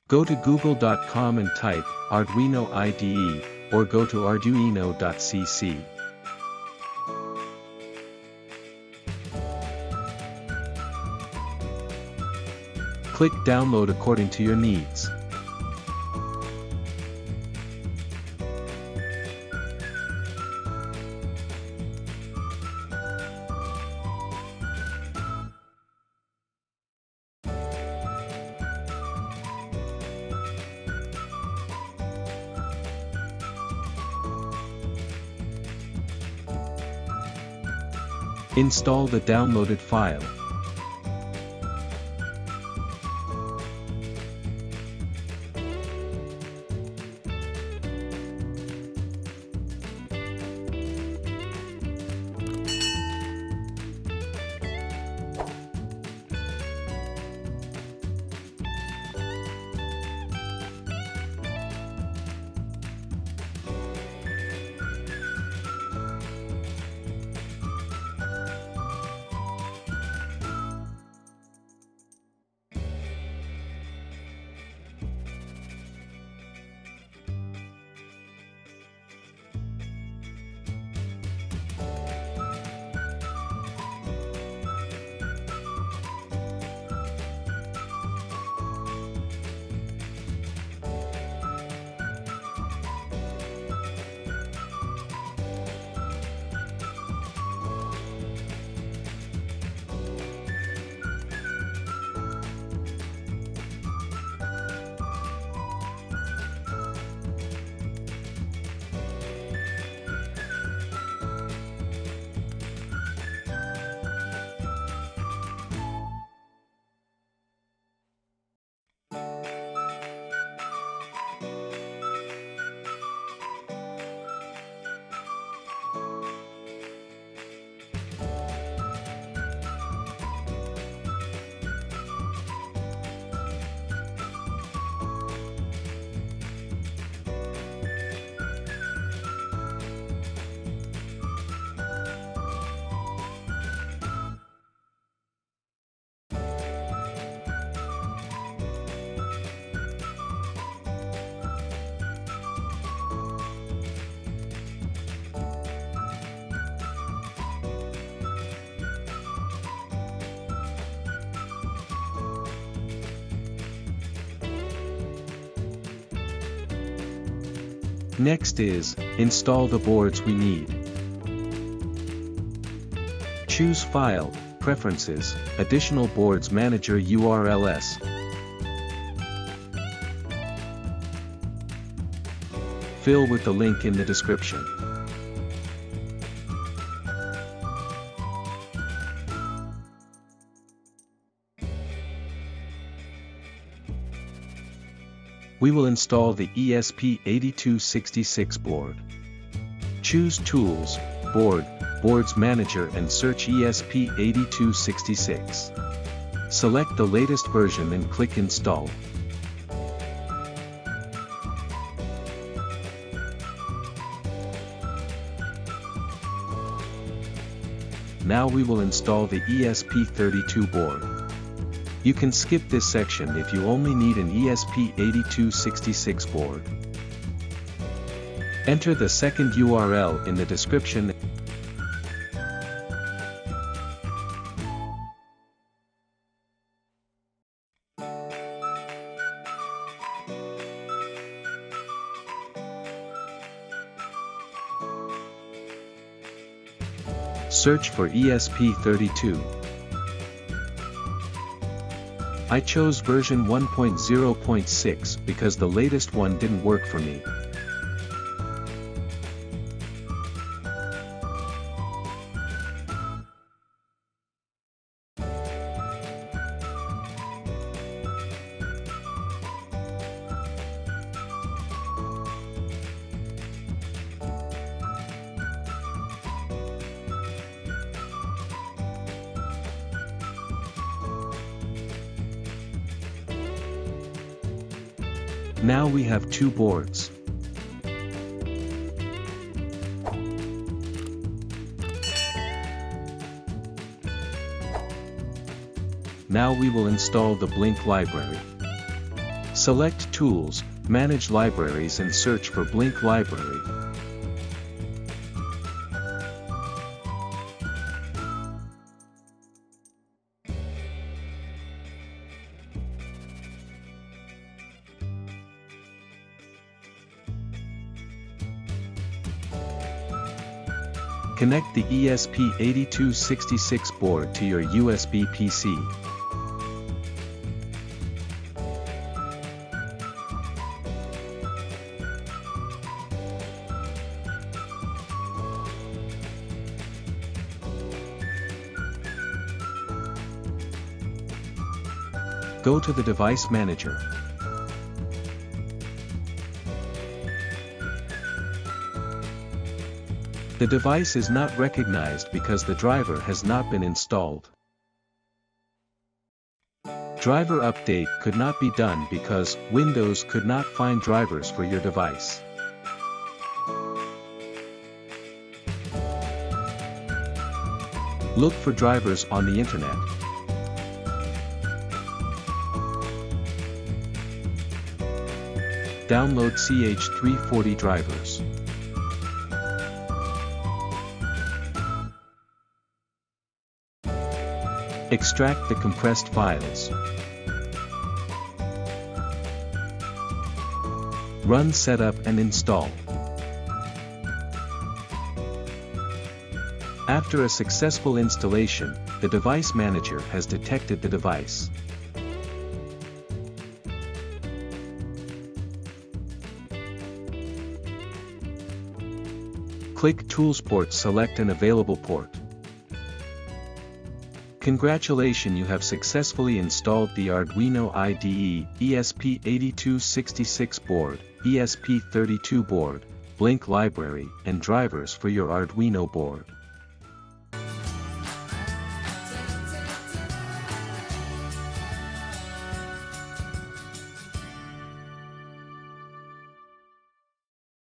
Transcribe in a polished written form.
Go to google.com and type Arduino IDE, or go to arduino.cc. Click Download according to your needs. Install the downloaded file. Next is, install the boards we need. Choose File, Preferences, Additional Boards Manager URLs. Fill with the link in the description. We will install the Esp32 board. Choose Tools, Board, Boards Manager and search Esp82. Select the latest version and click Install. Now we will install the Esp32 board. You can skip this section if you only need an Esp82 board. Enter the second URL in the description. Search for Esp32. I chose version 1.0.6 because the latest one didn't work for me. Now we have two boards. Now we will install the Bylnk library. Select Tools, Manage Libraries and search for Bylnk library. Connect the Esp32 board to your USB PC. Go to the Device Manager. The device is not recognized because the driver has not been installed. Driver update could not be done because Windows could not find drivers for your device. Look for drivers on the internet. Download CH340 drivers. Extract the compressed files. Run setup and install. After a successful installation, the device manager has detected the device. Click Tools Port, select an available port. Congratulations, you have successfully installed the Arduino IDE, Esp82 board, Esp32 board, Bylnk library, and drivers for your Arduino board.